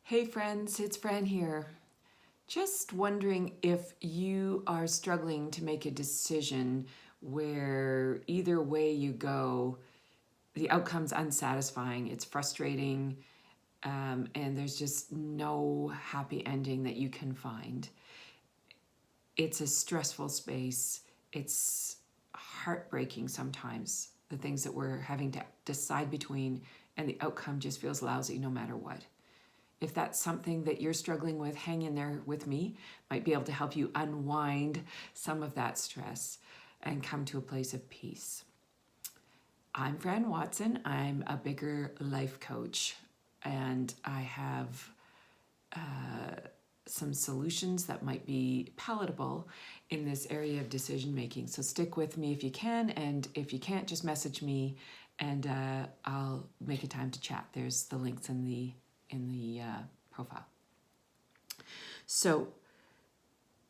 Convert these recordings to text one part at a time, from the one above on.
Hey friends, it's Fran here. Just wondering if you are struggling to make a decision where either way you go, the outcome's unsatisfying, it's frustrating, and there's just no happy ending that you can find. It's a stressful space. It's heartbreaking sometimes, the things that we're having to decide between, and the outcome just feels lousy no matter what. If that's something that you're struggling with, hang in there with me. Might be able to help you unwind some of that stress and come to a place of peace. I'm Fran Watson. I'm a bigger life coach, and I have some solutions that might be palatable in this area of decision making. So stick with me if you can, and if you can't, just message me, and I'll make a time to chat. There's the links in the profile. So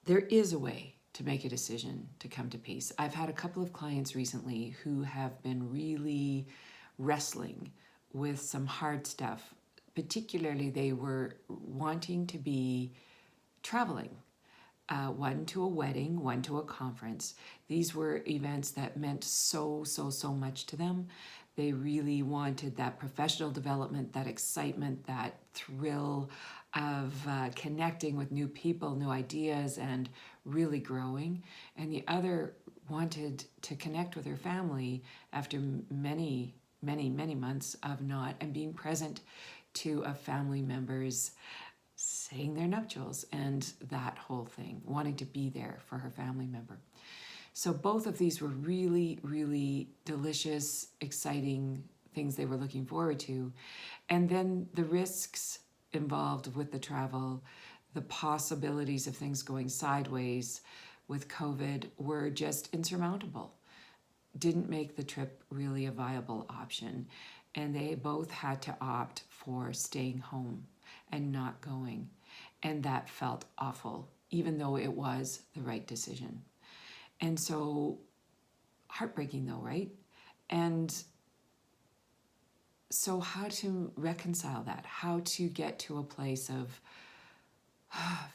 there is a way to make a decision to come to peace. I've had a couple of clients recently who have been really wrestling with some hard stuff. Particularly, they were wanting to be traveling, one to a wedding, one to a conference. These were events that meant so much to them. They really wanted that professional development, that excitement, that thrill of connecting with new people, new ideas, and really growing. And the other wanted to connect with her family after many months of not, and being present to a family member's saying their nuptials and that whole thing, wanting to be there for her family member. So both of these were really delicious, exciting things they were looking forward to. And then the risks involved with the travel, the possibilities of things going sideways with COVID were just insurmountable. Didn't make the trip really a viable option. And they both had to opt for staying home and not going. And that felt awful, even though it was the right decision. And so, heartbreaking though, right? And so how to reconcile that? How to get to a place of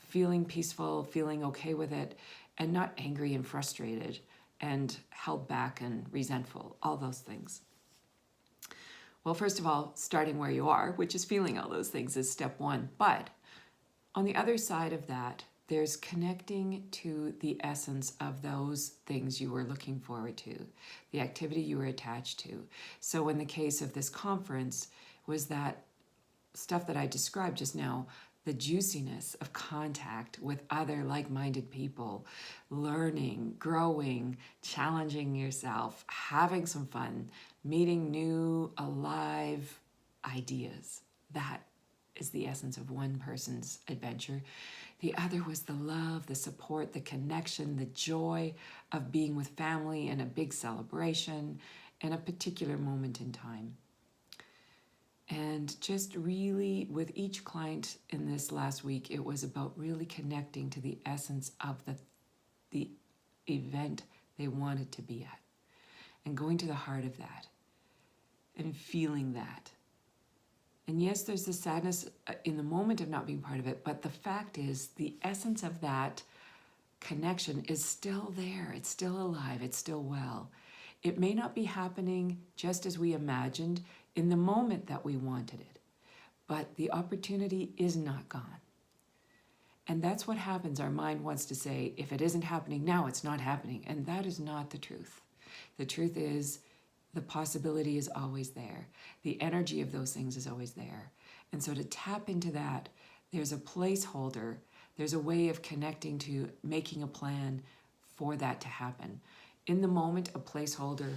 feeling peaceful, feeling okay with it, and not angry and frustrated and held back and resentful, all those things. Well, first of all, starting where you are, which is feeling all those things, is step one. But on the other side of that, there's connecting to the essence of those things you were looking forward to, the activity you were attached to. So in the case of this conference, was that stuff that I described just now, the juiciness of contact with other like-minded people, learning, growing, challenging yourself, having some fun, meeting new, alive ideas. That is the essence of one person's adventure. The other was the love, the support, the connection, the joy of being with family in a big celebration and a particular moment in time. And just really, with each client in this last week, it was about really connecting to the essence of the event they wanted to be at and going to the heart of that and feeling that. And yes, there's the sadness in the moment of not being part of it, but the fact is the essence of that connection is still there. It's still alive. It's still well. It may not be happening just as we imagined in the moment that we wanted it, but the opportunity is not gone. And that's what happens. Our mind wants to say, if it isn't happening now, it's not happening. And that is not the truth. The truth is the possibility is always there. The energy of those things is always there. And so to tap into that, there's a placeholder. There's a way of connecting to making a plan for that to happen. In the moment, a placeholder,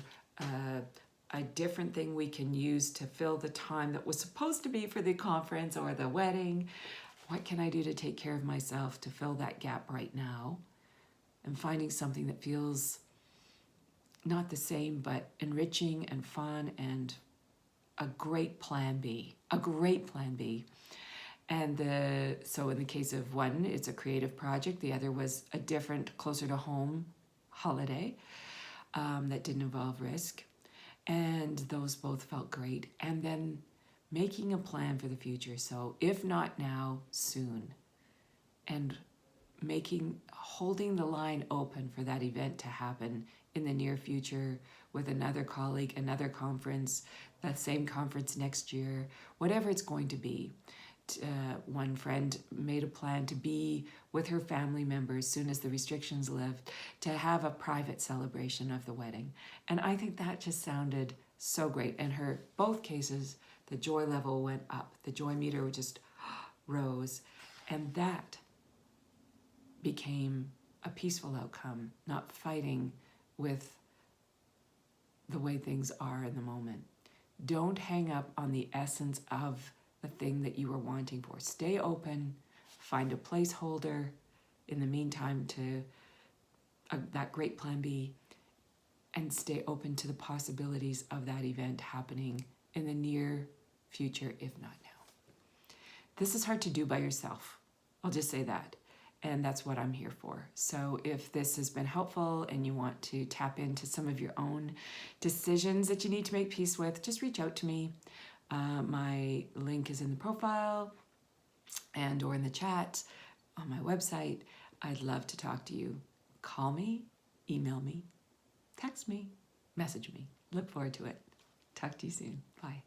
a different thing we can use to fill the time that was supposed to be for the conference or the wedding. What can I do to take care of myself to fill that gap right now? And finding something that feels not the same, but enriching and fun and a great plan B, a great plan B. And so in the case of one, it's a creative project. The other was a different, closer to home holiday that didn't involve risk. And those both felt great. And then making a plan for the future. So if not now, soon. And holding the line open for that event to happen in the near future with another colleague, another conference, that same conference next year, whatever it's going to be. One friend made a plan to be with her family members as soon as the restrictions lift, to have a private celebration of the wedding. And I think that just sounded so great. And both cases, the joy level went up. The joy meter just rose. And that became a peaceful outcome, not fighting with the way things are in the moment. Don't hang up on the essence of the thing that you were wanting for. Stay open, find a placeholder in the meantime to that great plan B, and stay open to the possibilities of that event happening in the near future, if not now. This is hard to do by yourself. I'll just say that. And that's what I'm here for. So if this has been helpful and you want to tap into some of your own decisions that you need to make peace with, just reach out to me. My link is in the profile and or in the chat on my website. I'd love to talk to you. Call me, email me, text me, message me. Look forward to it. Talk to you soon. Bye.